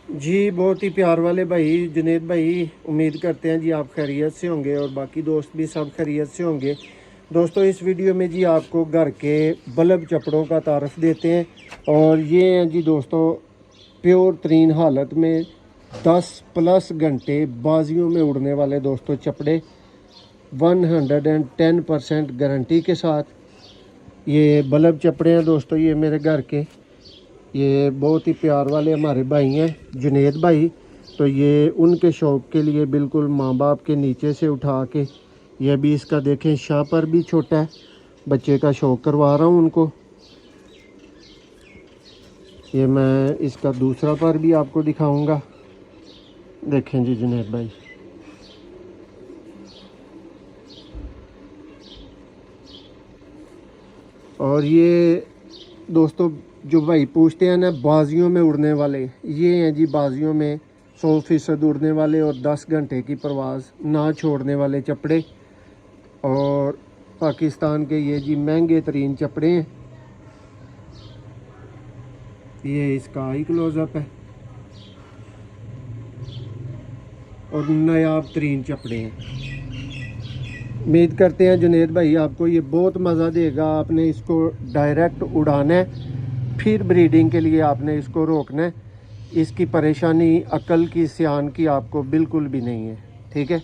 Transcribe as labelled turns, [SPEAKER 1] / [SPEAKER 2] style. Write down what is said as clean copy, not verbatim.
[SPEAKER 1] जी बहुत ही प्यार वाले भाई जुनेद भाई, उम्मीद करते हैं जी आप खैरियत से होंगे और बाकी दोस्त भी सब खैरियत से होंगे। दोस्तों इस वीडियो में जी आपको घर के बल्ब चपड़ों का तारफ़ देते हैं और ये हैं जी दोस्तों प्योर तरीन हालत में 10+ घंटे बाजियों में उड़ने वाले दोस्तों चपड़े 110% गारंटी के साथ ये बल्ब चपड़े हैं दोस्तों। ये मेरे घर के ये बहुत ही प्यार वाले हमारे भाई हैं जुनेद भाई। तो ये उनके शौक़ के लिए बिल्कुल माँ बाप के नीचे से उठा के, ये भी इसका देखें शाह पर भी छोटा है, बच्चे का शौक़ करवा रहा हूँ उनको। ये मैं इसका दूसरा पर भी आपको दिखाऊंगा, देखें जी जुनेद भाई। और ये दोस्तों जो भाई पूछते हैं ना बाजियों में उड़ने वाले, ये हैं जी बाजियों में 100% उड़ने वाले और 10 घंटे की परवाज़ ना छोड़ने वाले चपड़े। और पाकिस्तान के ये जी महंगे तरीन चपड़े हैं। ये इसका आई क्लोज़अप है और नायाब तरीन चपड़े हैं। उम्मीद करते हैं जुनेद भाई आपको ये बहुत मज़ा देगा। आपने इसको डायरेक्ट उड़ाना है, फिर ब्रीडिंग के लिए आपने इसको रोकना है। इसकी परेशानी अकल की, सियान की आपको बिल्कुल भी नहीं है, ठीक है।